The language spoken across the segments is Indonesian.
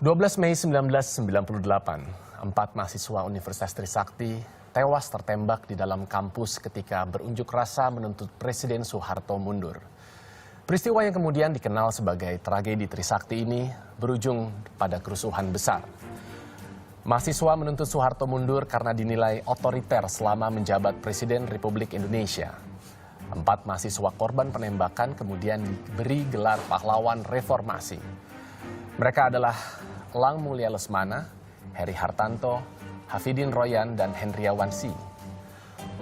12 Mei 1998, 4 mahasiswa Universitas Trisakti tewas tertembak di dalam kampus ketika berunjuk rasa menuntut Presiden Soeharto mundur. Peristiwa yang kemudian dikenal sebagai tragedi Trisakti ini berujung pada kerusuhan besar. Mahasiswa menuntut Soeharto mundur karena dinilai otoriter selama menjabat Presiden Republik Indonesia. 4 mahasiswa korban penembakan kemudian diberi gelar pahlawan reformasi. Mereka adalah Lang Mulia Lesmana, Heri Hartanto, Hafidin Royan, dan Hendriawan Si.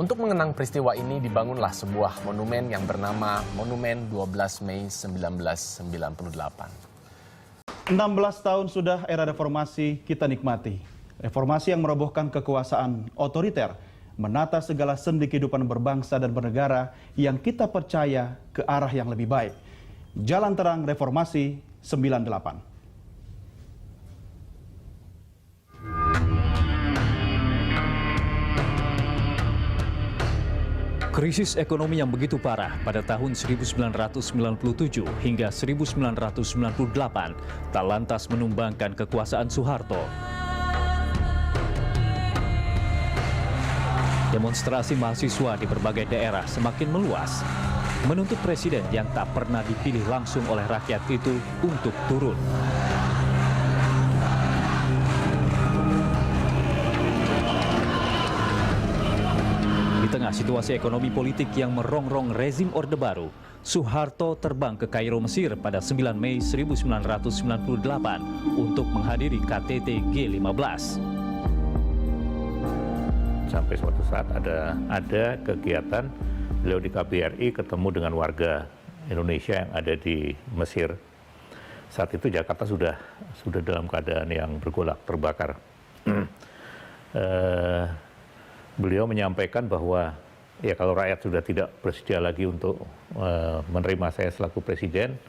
Untuk mengenang peristiwa ini dibangunlah sebuah monumen yang bernama Monumen 12 Mei 1998. 16 tahun sudah era reformasi kita nikmati. Reformasi yang merobohkan kekuasaan otoriter, menata segala sendi kehidupan berbangsa dan bernegara yang kita percaya ke arah yang lebih baik. Jalan terang reformasi 98. Krisis ekonomi yang begitu parah pada tahun 1997 hingga 1998 tak lantas menumbangkan kekuasaan Soeharto. Demonstrasi mahasiswa di berbagai daerah semakin meluas, menuntut presiden yang tak pernah dipilih langsung oleh rakyat itu untuk turun. Di tengah situasi ekonomi politik yang merongrong rezim Orde Baru, Soeharto terbang ke Kairo, Mesir pada 9 Mei 1998 untuk menghadiri KTT G15. Sampai suatu saat ada kegiatan beliau di KBRI ketemu dengan warga Indonesia yang ada di Mesir. Saat itu Jakarta sudah dalam keadaan yang bergolak, terbakar. Beliau menyampaikan bahwa ya kalau rakyat sudah tidak bersedia lagi untuk menerima saya selaku presiden,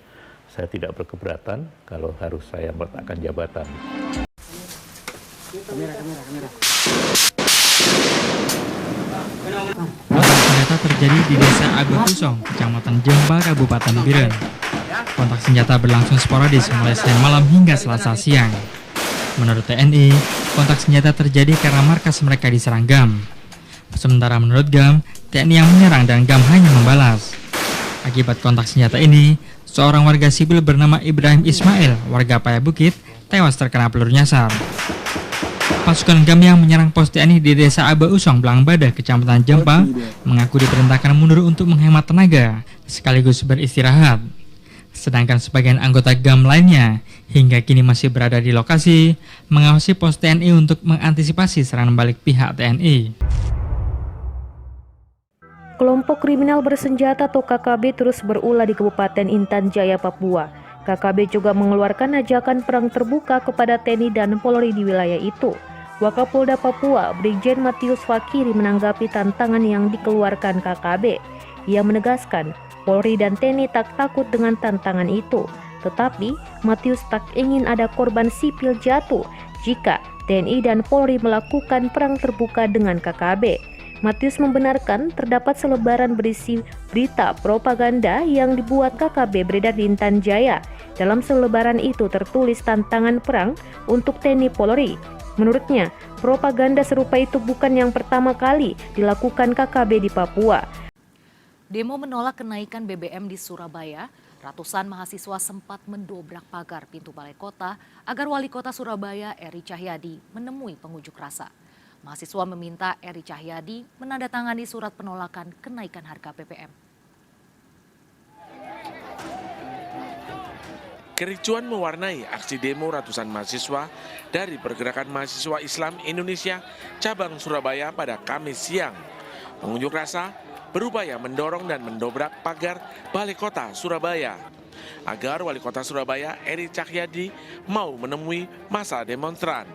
saya tidak berkeberatan kalau harus saya meletakkan jabatan. Senjata terjadi di Desa Agustusong, Kecamatan Jemba, Kabupaten Biren. Kontak senjata berlangsung sporadis mulai Senin malam hingga Selasa siang. Menurut TNI, kontak senjata terjadi karena markas mereka diserang GAM. Sementara menurut GAM, TNI yang menyerang dan GAM hanya membalas. Akibat kontak senjata ini, seorang warga sipil bernama Ibrahim Ismail, warga Paya Bukit, tewas terkena peluru nyasar. Pasukan GAM yang menyerang pos TNI di Desa Aba Usong, Blangbada, Kecamatan Jempa, mengaku diperintahkan mundur untuk menghemat tenaga, sekaligus beristirahat. Sedangkan sebagian anggota GAM lainnya hingga kini masih berada di lokasi, mengawasi pos TNI untuk mengantisipasi serangan balik pihak TNI. Kelompok kriminal bersenjata atau KKB terus berulah di Kabupaten Intan Jaya, Papua. KKB juga mengeluarkan ajakan perang terbuka kepada TNI dan Polri di wilayah itu. Wakapolda Papua, Brigjen Matius Fakiri menanggapi tantangan yang dikeluarkan KKB. Ia menegaskan, Polri dan TNI tak takut dengan tantangan itu. Tetapi, Matius tak ingin ada korban sipil jatuh jika TNI dan Polri melakukan perang terbuka dengan KKB. Matius membenarkan terdapat selebaran berisi berita propaganda yang dibuat KKB beredar di Intan Jaya. Dalam selebaran itu tertulis tantangan perang untuk TNI Polri. Menurutnya, propaganda serupa itu bukan yang pertama kali dilakukan KKB di Papua. Demo menolak kenaikan BBM di Surabaya, ratusan mahasiswa sempat mendobrak pagar pintu Balai Kota agar Wali Kota Surabaya Eri Cahyadi menemui pengunjuk rasa. Mahasiswa meminta Eri Cahyadi menandatangani surat penolakan kenaikan harga BBM. Kericuan mewarnai aksi demo ratusan mahasiswa dari Pergerakan Mahasiswa Islam Indonesia cabang Surabaya pada Kamis siang. Pengunjuk rasa berupaya mendorong dan mendobrak pagar Balai Kota Surabaya agar Wali Kota Surabaya Eri Cahyadi mau menemui massa demonstran.